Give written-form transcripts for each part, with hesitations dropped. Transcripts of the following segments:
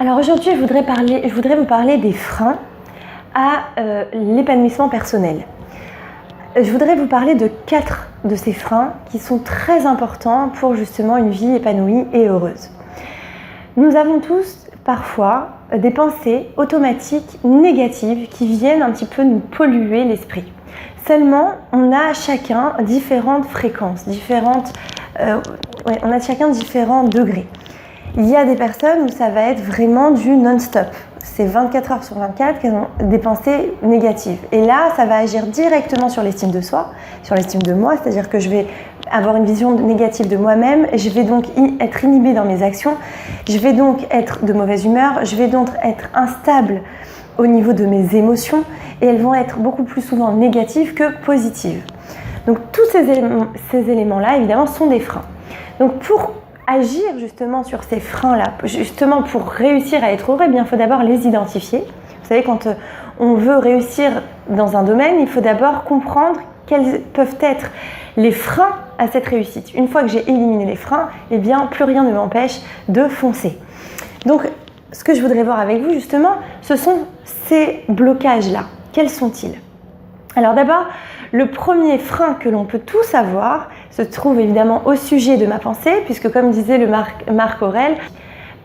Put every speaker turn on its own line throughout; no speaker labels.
Alors aujourd'hui, je voudrais vous parler des freins à l'épanouissement personnel. Je voudrais vous parler de 4 de ces freins qui sont très importants pour justement une vie épanouie et heureuse. Nous avons tous parfois des pensées automatiques négatives qui viennent un petit peu nous polluer l'esprit. Seulement, on a chacun différentes fréquences, on a chacun différents degrés. Il y a des personnes où ça va être vraiment du non-stop. C'est 24 heures sur 24 qu'elles ont des pensées négatives. Et là, ça va agir directement sur l'estime de soi, sur l'estime de moi, c'est-à-dire que je vais avoir une vision négative de moi-même, je vais donc être inhibée dans mes actions, je vais donc être de mauvaise humeur, je vais donc être instable au niveau de mes émotions et elles vont être beaucoup plus souvent négatives que positives. Donc tous ces éléments-là, évidemment, sont des freins. Donc pour agir justement sur ces freins-là, justement pour réussir à être heureux, il faut d'abord les identifier. Vous savez, quand on veut réussir dans un domaine, il faut d'abord comprendre quels peuvent être les freins à cette réussite. Une fois que j'ai éliminé les freins, plus rien ne m'empêche de foncer. Donc, ce que je voudrais voir avec vous justement, ce sont ces blocages-là. Quels sont-ils ? Alors d'abord, le premier frein que l'on peut tous avoir se trouve évidemment au sujet de ma pensée, puisque comme disait le Marc Aurèle,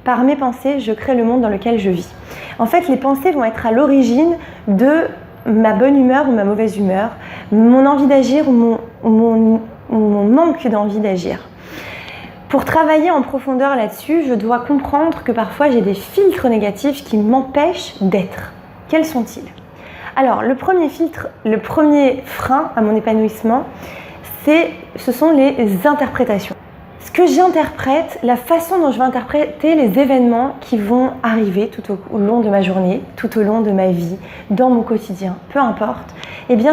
par mes pensées, je crée le monde dans lequel je vis. En fait, les pensées vont être à l'origine de ma bonne humeur ou ma mauvaise humeur, mon envie d'agir ou mon manque d'envie d'agir. Pour travailler en profondeur là-dessus, je dois comprendre que parfois j'ai des filtres négatifs qui m'empêchent d'être. Quels sont-ils ? Alors, le premier frein à mon épanouissement, ce sont les interprétations. Ce que j'interprète, la façon dont je vais interpréter les événements qui vont arriver tout au long de ma journée, tout au long de ma vie, dans mon quotidien, peu importe,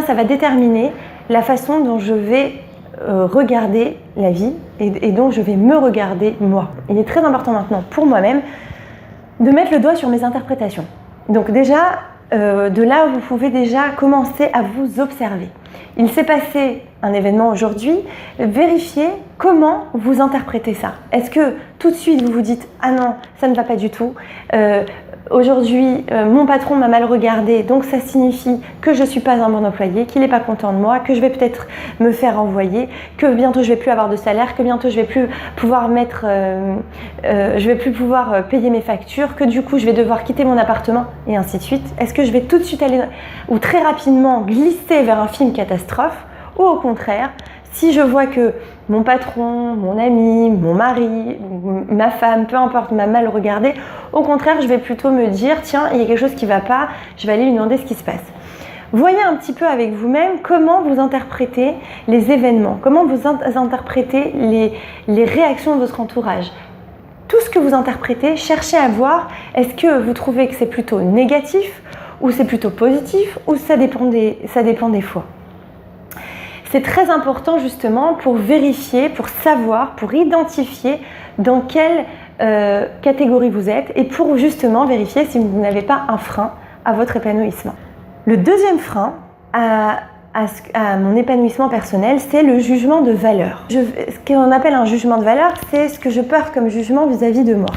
ça va déterminer la façon dont je vais regarder la vie et dont je vais me regarder moi. Il est très important maintenant pour moi-même de mettre le doigt sur mes interprétations. Donc déjà, de là, vous pouvez déjà commencer à vous observer. Il s'est passé un événement aujourd'hui, vérifiez comment vous interprétez ça. Est-ce que tout de suite vous vous dites « Ah non, ça ne va pas du tout, aujourd'hui mon patron m'a mal regardé, donc ça signifie que je ne suis pas un bon employé, qu'il n'est pas content de moi, que je vais peut-être me faire renvoyer, que bientôt je ne vais plus avoir de salaire, que bientôt je ne vais plus pouvoir payer mes factures, que du coup je vais devoir quitter mon appartement et ainsi de suite. Est-ce que je vais tout de suite aller ou très rapidement glisser vers un film catastrophe ou au contraire, si je vois que mon patron, mon ami, mon mari, ma femme, peu importe, m'a mal regardé, au contraire, je vais plutôt me dire, tiens, il y a quelque chose qui ne va pas, je vais aller lui demander ce qui se passe. Voyez un petit peu avec vous-même comment vous interprétez les événements, comment vous interprétez les réactions de votre entourage. Tout ce que vous interprétez, cherchez à voir, est-ce que vous trouvez que c'est plutôt négatif ou c'est plutôt positif ou ça dépend des fois. C'est très important justement pour vérifier, pour savoir, pour identifier dans quelle catégorie vous êtes et pour justement vérifier si vous n'avez pas un frein à votre épanouissement. Le deuxième frein à mon épanouissement personnel, c'est le jugement de valeur. Ce qu'on appelle un jugement de valeur, c'est ce que je porte comme jugement vis-à-vis de moi.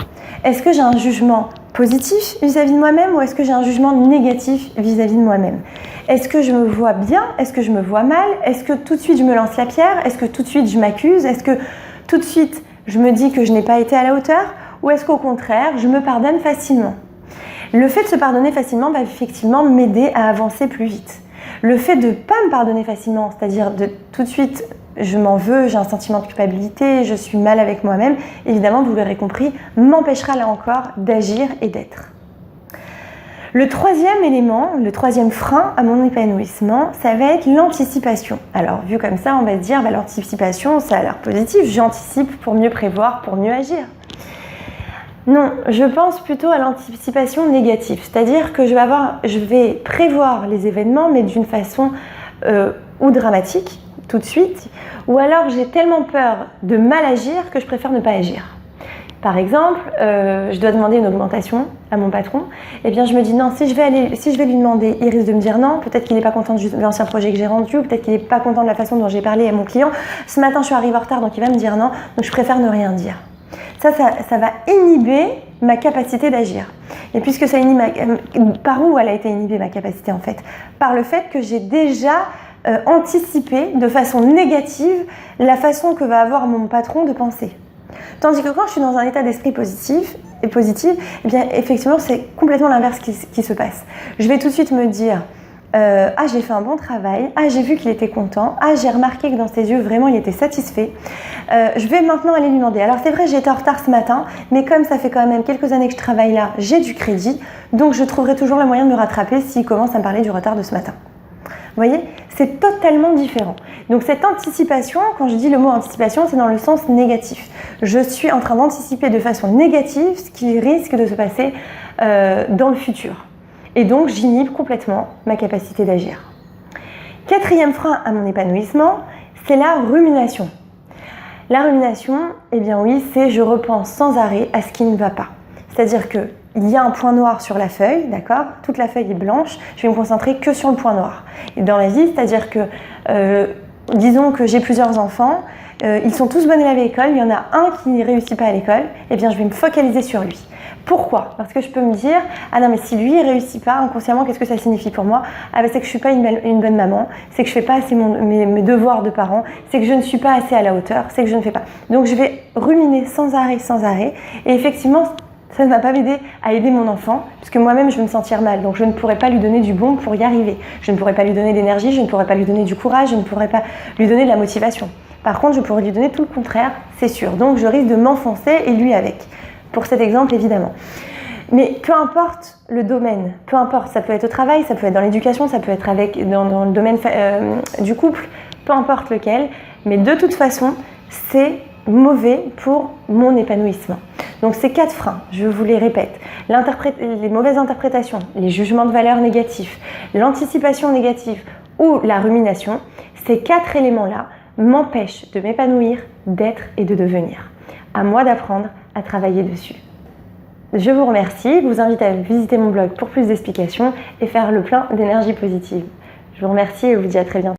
Est-ce que j'ai un jugement positif vis-à-vis de moi-même ou est-ce que j'ai un jugement négatif vis-à-vis de moi-même ? Est-ce que je me vois bien ? Est-ce que je me vois mal ? Est-ce que tout de suite je me lance la pierre ? Est-ce que tout de suite je m'accuse ? Est-ce que tout de suite je me dis que je n'ai pas été à la hauteur ? Ou est-ce qu'au contraire, je me pardonne facilement ? Le fait de se pardonner facilement va effectivement m'aider à avancer plus vite. Le fait de ne pas me pardonner facilement, c'est-à-dire de tout de suite, je m'en veux, j'ai un sentiment de culpabilité, je suis mal avec moi-même, évidemment, vous l'aurez compris, m'empêchera là encore d'agir et d'être. Le troisième élément, le troisième frein à mon épanouissement, ça va être l'anticipation. Alors, vu comme ça, on va se dire, l'anticipation, ça a l'air positif, j'anticipe pour mieux prévoir, pour mieux agir. Non, je pense plutôt à l'anticipation négative, c'est-à-dire que je vais prévoir les événements, mais d'une façon ou dramatique, tout de suite, ou alors j'ai tellement peur de mal agir que je préfère ne pas agir. Par exemple, je dois demander une augmentation à mon patron, je me dis non, si je vais lui demander, il risque de me dire non, peut-être qu'il n'est pas content de l'ancien projet que j'ai rendu, ou peut-être qu'il n'est pas content de la façon dont j'ai parlé à mon client, ce matin je suis arrivée en retard donc il va me dire non, donc je préfère ne rien dire. Ça va inhiber ma capacité d'agir. Et puisque ça inhibe par où elle a été inhibée ma capacité en fait? Par le fait que j'ai déjà anticipé de façon négative la façon que va avoir mon patron de penser. Tandis que quand je suis dans un état d'esprit positif, eh bien effectivement c'est complètement l'inverse qui se passe. Je vais tout de suite me dire ah j'ai fait un bon travail, ah j'ai vu qu'il était content, ah j'ai remarqué que dans ses yeux vraiment il était satisfait. Je vais maintenant aller lui demander. Alors c'est vrai j'étais en retard ce matin, mais comme ça fait quand même quelques années que je travaille là, j'ai du crédit, donc je trouverai toujours le moyen de me rattraper s'il commence à me parler du retard de ce matin. Vous voyez, c'est totalement différent. Donc cette anticipation, quand je dis le mot anticipation, c'est dans le sens négatif. Je suis en train d'anticiper de façon négative ce qui risque de se passer dans le futur. Et donc j'inhibe complètement ma capacité d'agir. Quatrième frein à mon épanouissement, c'est la rumination. La rumination, eh bien oui, c'est je repense sans arrêt à ce qui ne va pas. C'est-à-dire que il y a un point noir sur la feuille, d'accord? Toute la feuille est blanche, je vais me concentrer que sur le point noir. Et dans la vie, c'est-à-dire que, disons que j'ai plusieurs enfants, ils sont tous bons élèves à l'école, il y en a un qui ne réussit pas à l'école, eh bien je vais me focaliser sur lui. Pourquoi? Parce que je peux me dire, ah non mais si lui il réussit pas, inconsciemment, qu'est-ce que ça signifie pour moi? Ah ben c'est que je suis pas une bonne maman, c'est que je fais pas assez mes devoirs de parents, c'est que je ne suis pas assez à la hauteur, c'est que je ne fais pas. Donc je vais ruminer sans arrêt, et effectivement, ça ne va pas m'aider à aider mon enfant, parce que moi-même je vais me sentir mal, donc je ne pourrai pas lui donner du bon pour y arriver. Je ne pourrai pas lui donner d'énergie, je ne pourrai pas lui donner du courage, je ne pourrai pas lui donner de la motivation. Par contre, je pourrais lui donner tout le contraire, c'est sûr. Donc je risque de m'enfoncer et lui avec. Pour cet exemple, évidemment. Mais peu importe le domaine, peu importe, ça peut être au travail, ça peut être dans l'éducation, ça peut être dans le domaine du couple, peu importe lequel, mais de toute façon, c'est mauvais pour mon épanouissement. Donc ces 4 freins, je vous les répète, les mauvaises interprétations, les jugements de valeur négatifs, l'anticipation négative ou la rumination, ces 4 éléments-là m'empêchent de m'épanouir, d'être et de devenir. À moi d'apprendre à travailler dessus. Je vous remercie, je vous invite à visiter mon blog pour plus d'explications et faire le plein d'énergie positive. Je vous remercie et vous dis à très bientôt.